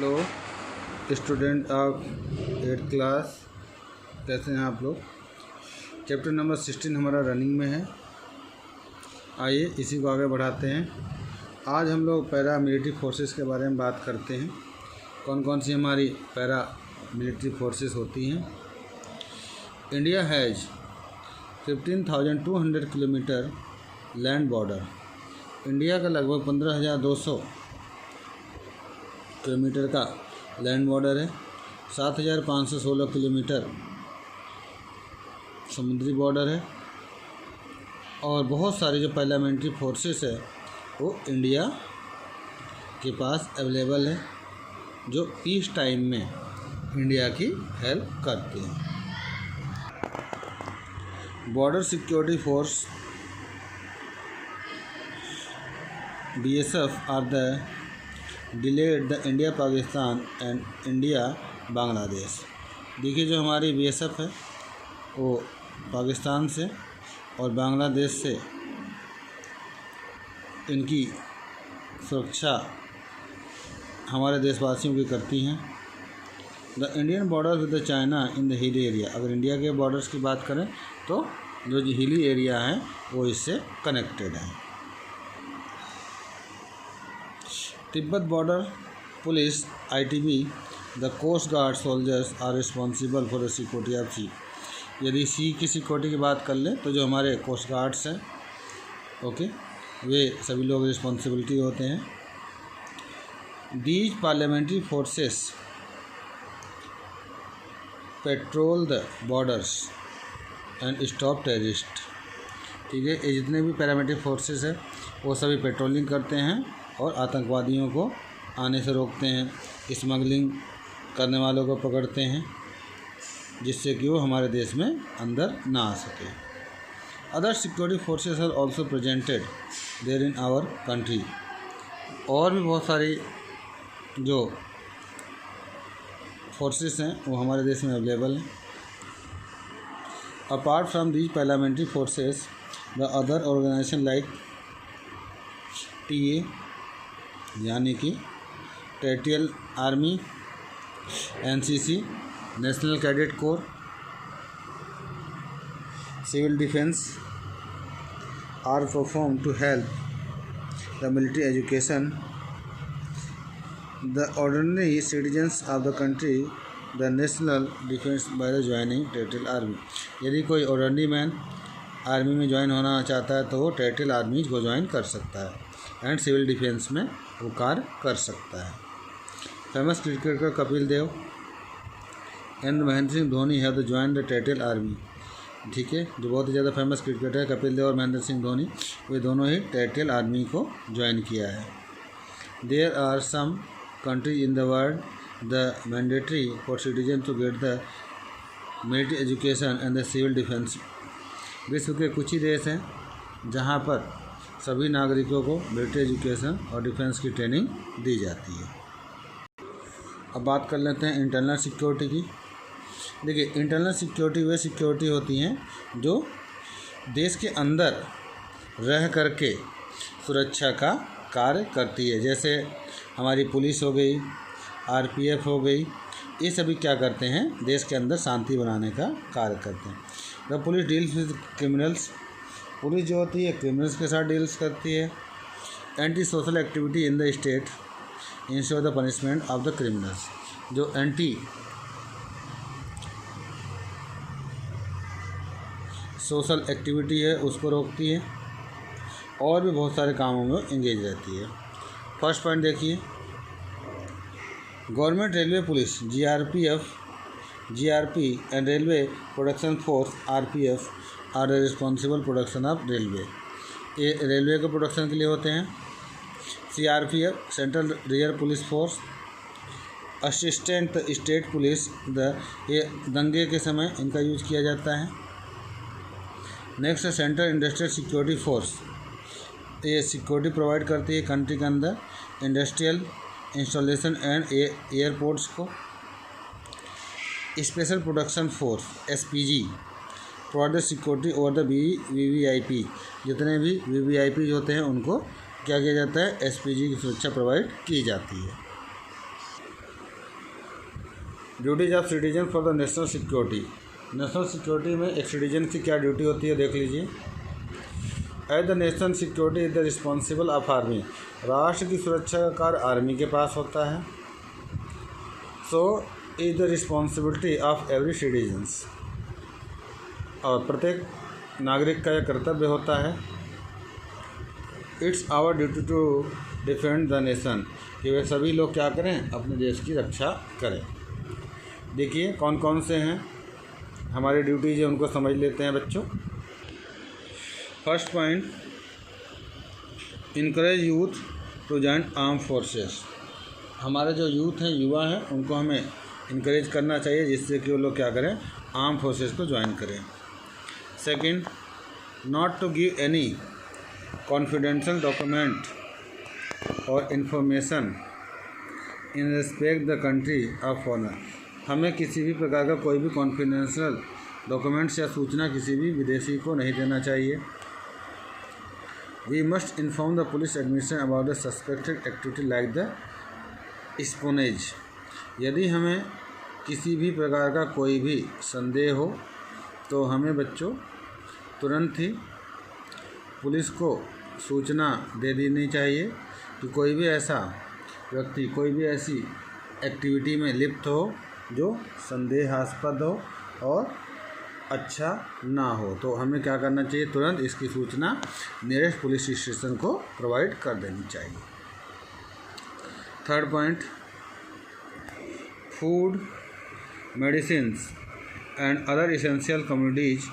Hello student of 8th class, कैसे हैं आप लोग। चैप्टर नंबर 16 हमारा रनिंग में है। आइए इसी को आगे बढ़ाते हैं। आज हम लोग पैरा मिलिट्री फोर्सेस के बारे में बात करते हैं। कौन कौन सी हमारी पैरा मिलिट्री फोर्सेस होती हैं। India has 15,200 kilometre land border. India का लगभग 15,200 किलोमीटर का लैंड बॉर्डर है। 7,516 किलोमीटर समुद्री बॉर्डर है। और बहुत सारी जो पार्लियामेंट्री फोर्सेस है वो इंडिया के पास अवेलेबल है, जो पीस टाइम में इंडिया की हेल्प करते हैं। Border security force BSF are the delayed the India Pakistan and India Bangladesh. देखिए, जो हमारी BSF है वो पाकिस्तान से और बांग्लादेश से इनकी सुरक्षा हमारे देशवासियों की करती हैं। The Indian border with the China in the hilly area. अगर इंडिया के बॉर्डर्स की बात करें तो जो हिली एरिया है वो इससे कनेक्टेड है। Tibet border police ITB, the coast guard soldiers are responsible for the security of sea. यदि सी की सिक्योरिटी की बात कर लें तो जो हमारे कोस्ट गार्ड्स हैं, ओके, वे सभी लोग रिस्पॉन्सिबिलिटी होते हैं। These parliamentary forces petrol the borders and stop terrorist. ठीक है, ये जितने भी पैरामिलिट्री फोर्सेस है वो सभी पेट्रोलिंग करते हैं और आतंकवादियों को आने से रोकते हैं, स्मगलिंग करने वालों को पकड़ते हैं, जिससे कि वो हमारे देश में अंदर ना आ सके। Other security forces are also presented there in our country. और भी बहुत सारी जो फोर्सेस हैं वो हमारे देश में अवेलेबल हैं। Apart from these parliamentary forces the other organisation like TA यानी कि territorial army, NCC, national cadet corps, civil defence are perform to help the military education the ordinary citizens of the country the national defence by the joining territorial army. यदि कोई ordinary man army में join होना चाहता है तो वो territorial army को join कर सकता है एंड सिविल डिफेंस में वो कार्य कर सकता है। Famous cricketer Kapil Dev and Mahendra Singh Dhoni have the join the territorial army. ठीक है, जो बहुत ही ज़्यादा फेमस क्रिकेटर है कपिल देव और महेंद्र सिंह धोनी, वे दोनों ही टेरिटोरियल आर्मी को ज्वाइन किया है। There are some countries in the world the mandatory for citizen to get the military education and the civil defence. विश्व के कुछ ही देश हैं जहाँ पर सभी नागरिकों को मिलिट्री एजुकेशन और डिफेंस की ट्रेनिंग दी जाती है। अब बात कर लेते हैं इंटरनल सिक्योरिटी की। देखिए, इंटरनल सिक्योरिटी वे सिक्योरिटी होती हैं जो देश के अंदर रह करके सुरक्षा का कार्य करती है। जैसे हमारी पुलिस हो गई, RPF हो गई, ये सभी क्या करते हैं, देश के अंदर शांति बनाने का कार्य करते हैं। The police deals with criminals. Police जो होती है क्रिमिनल्स के साथ डील्स करती है। Anti social activity in the state ensure the punishment of the criminals. जो एंटी सोशल एक्टिविटी है उसको रोकती है और भी बहुत सारे कामों में इंगेज रहती है। फर्स्ट पॉइंट देखिए, government railway police GRP and railway production force RPF are responsible production of railway. ये रेलवे के प्रोडक्शन के लिए होते हैं। CRPF central reserve police force, assistant state police, ये दंगे के समय इनका यूज किया जाता है। नेक्स्ट है सेंट्रल इंडस्ट्रियल सिक्योरिटी फोर्स। ये सिक्योरिटी प्रोवाइड करती है कंट्री के अंदर इंडस्ट्रियल इंस्टॉलेशन एंड एयरपोर्ट्स को। Special production force SPG provide the security over the VVIP। जितने भी VVIP होते हैं उनको क्या किया जाता है, SPG की सुरक्षा प्रोवाइड की जाती है। Duties of citizen for the national security. National security में एक सिटीजन की क्या ड्यूटी होती है, देख लीजिए। As the national security is the responsible of army. राष्ट्र की सुरक्षा का कार्य आर्मी के पास होता है। So is the responsibility of every citizens. और प्रत्येक नागरिक का यह कर्तव्य होता है। It's our duty to defend the nation, कि वे सभी लोग क्या करें, अपने देश की रक्षा करें। देखिए कौन कौन से हैं हमारे ड्यूटीज है, उनको समझ लेते हैं बच्चों। First point, encourage youth to join arm forces. हमारे जो यूथ हैं, युवा हैं, उनको हमें इनकरेज करना चाहिए जिससे कि वो लोग क्या करें, आर्म फोर्सेस को ज्वाइन करें। Second, not to give any confidential document और information in respect the country of honour. हमें किसी भी प्रकार का कोई भी कॉन्फिडेंशियल डॉक्यूमेंट्स या सूचना किसी भी विदेशी को नहीं देना चाहिए। We must inform the police administration about the suspected activity like the espionage. यदि हमें किसी भी प्रकार का कोई भी संदेह हो तो हमें बच्चों तुरंत ही पुलिस को सूचना दे देनी चाहिए कि कोई भी ऐसा व्यक्ति कोई भी ऐसी एक्टिविटी में लिप्त हो जो संदेहास्पद हो और अच्छा ना हो, तो हमें क्या करना चाहिए, तुरंत इसकी सूचना नियरेस्ट पुलिस स्टेशन को प्रोवाइड कर देनी चाहिए। Third point, food, medicines and other essential commodities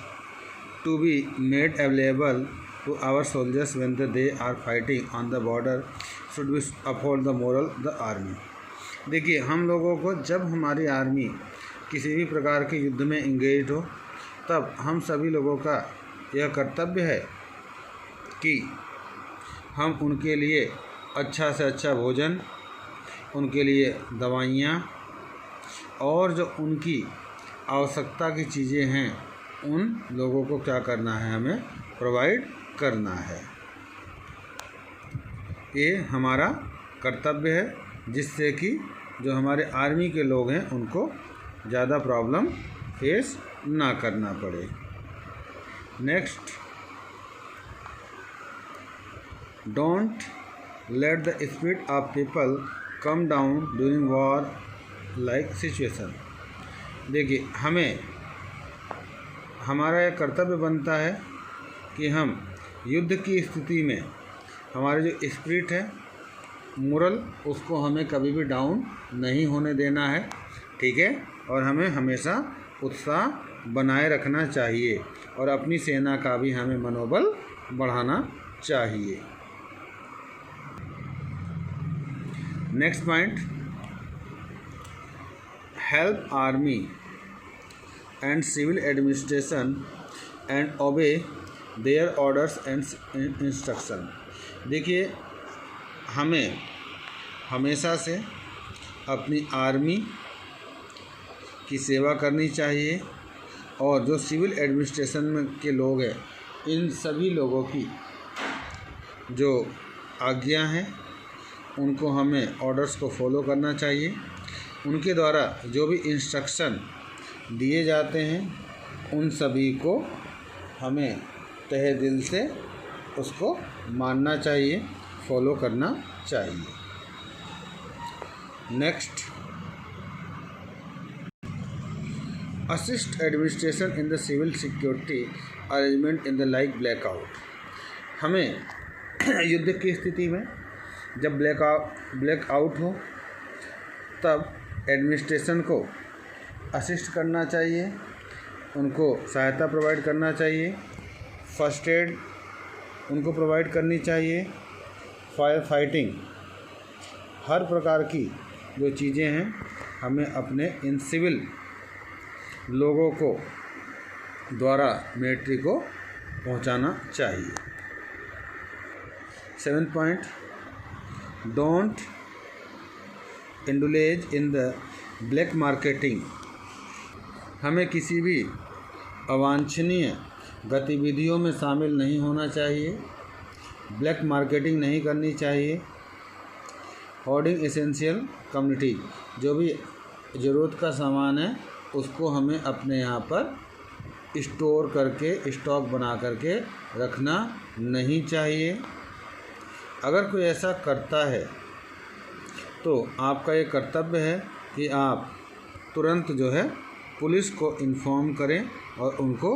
to be made available to our soldiers when they are fighting on the border should we uphold the moral the army। देखिए हम लोगों को जब हमारी आर्मी किसी भी प्रकार के युद्ध में इंगेज हो तब हम सभी लोगों का यह कर्तव्य है कि हम उनके लिए अच्छा से अच्छा भोजन, उनके लिए दवाइयाँ और जो उनकी आवश्यकता की चीज़ें हैं उन लोगों को क्या करना है, हमें प्रोवाइड करना है। ये हमारा कर्तव्य है जिससे कि जो हमारे आर्मी के लोग हैं उनको ज़्यादा प्रॉब्लम फेस ना करना पड़े। Next, don't let the spirit of people come down during war like situation. देखिए हमें हमारा यह कर्तव्य बनता है कि हम युद्ध की स्थिति में हमारे जो स्पिरिट है, मोरल, उसको हमें कभी भी डाउन नहीं होने देना है, ठीक है। और हमें हमेशा उत्साह बनाए रखना चाहिए और अपनी सेना का भी हमें मनोबल बढ़ाना चाहिए। Next point, help army and civil administration and obey their orders and instruction. देखिए हमें हमेशा से अपनी आर्मी की सेवा करनी चाहिए और जो सिविल एडमिनिस्ट्रेशन में के लोग हैं इन सभी लोगों की जो आज्ञा हैं उनको हमें ऑर्डर्स को फॉलो करना चाहिए। उनके द्वारा जो भी इंस्ट्रक्शन दिए जाते हैं उन सभी को हमें तहे दिल से उसको मानना चाहिए, फॉलो करना चाहिए। Next, assist administration in the civil security arrangement in the like blackout. हमें युद्ध की स्थिति में जब ब्लैकआउट हो तब एडमिनिस्ट्रेशन को असिस्ट करना चाहिए, उनको सहायता प्रोवाइड करना चाहिए, फर्स्ट एड उनको प्रोवाइड करनी चाहिए, फायर फाइटिंग, हर प्रकार की जो चीज़ें हैं हमें अपने इन सिविल लोगों को द्वारा मिलिट्री को पहुंचाना चाहिए। 7th point, don't indulge in the black marketing. हमें किसी भी अवांछनीय गतिविधियों में शामिल नहीं होना चाहिए, ब्लैक मार्केटिंग नहीं करनी चाहिए। होर्डिंग एसेंशियल कम्युनिटी, जो भी ज़रूरत का सामान है उसको हमें अपने यहाँ पर स्टोर करके, स्टॉक बना करके रखना नहीं चाहिए। अगर कोई ऐसा करता है तो आपका ये कर्तव्य है कि आप तुरंत जो है पुलिस को इन्फॉर्म करें और उनको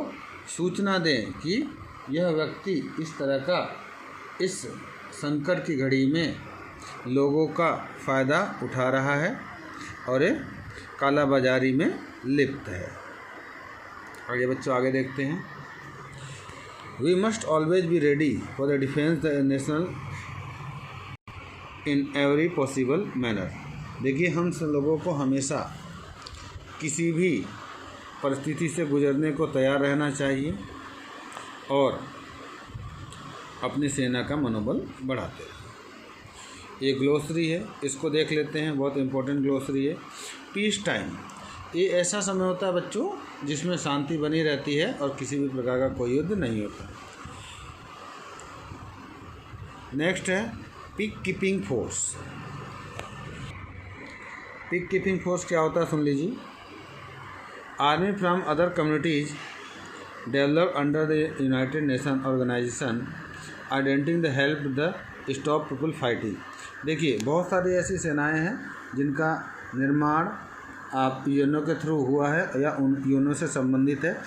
सूचना दें कि यह व्यक्ति इस तरह का इस संकट की घड़ी में लोगों का फ़ायदा उठा रहा है और ये काला बाजारी में लिप्त है। आगे बच्चों आगे देखते हैं। We must always be ready for the defence the national in every possible manner. देखिए, हम सब लोगों को हमेशा किसी भी परिस्थिति से गुजरने को तैयार रहना चाहिए और अपनी सेना का मनोबल बढ़ाते हैं। ये ग्लोसरी है, इसको देख लेते हैं, बहुत इंपॉर्टेंट ग्लोसरी है। पीस टाइम, ये ऐसा समय होता है बच्चों जिसमें शांति बनी रहती है और किसी भी प्रकार का कोई युद्ध नहीं होता। नेक्स्ट है peacekeeping force. Peacekeeping force क्या होता है सुन लीजिए। Army from other communities develop under the United Nation Organisation intending the help the stop people fighting. देखिए, बहुत सारी ऐसी सेनाएं हैं जिनका निर्माण आप यूएनओ के थ्रू हुआ है या उन यूएनओ से संबंधित है।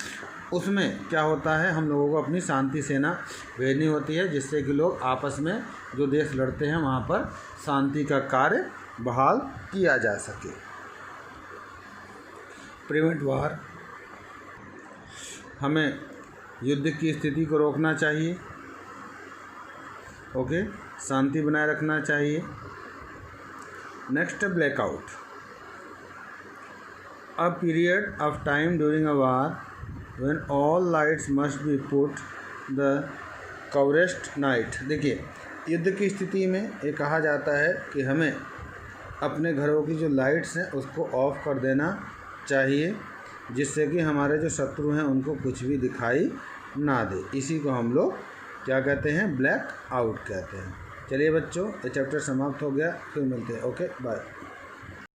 उसमें क्या होता है, हम लोगों को अपनी शांति सेना भेजनी होती है जिससे कि लोग आपस में जो देश लड़ते हैं वहाँ पर शांति का कार्य बहाल किया जा सके। प्रिवेंट वार, हमें युद्ध की स्थिति को रोकना चाहिए। ओके, शांति बनाए रखना चाहिए। Next blackout, a period of time during a war when all lights must be put the covered night. देखिए, युद्ध की स्थिति में ये कहा जाता है कि हमें अपने घरों की जो लाइट्स हैं उसको ऑफ कर देना चाहिए जिससे कि हमारे जो शत्रु हैं उनको कुछ भी दिखाई ना दे। इसी को हम लोग क्या कहते हैं, ब्लैक आउट कहते हैं। चलिए बच्चों, ये चैप्टर समाप्त हो गया, फिर मिलते हैं। Okay, bye.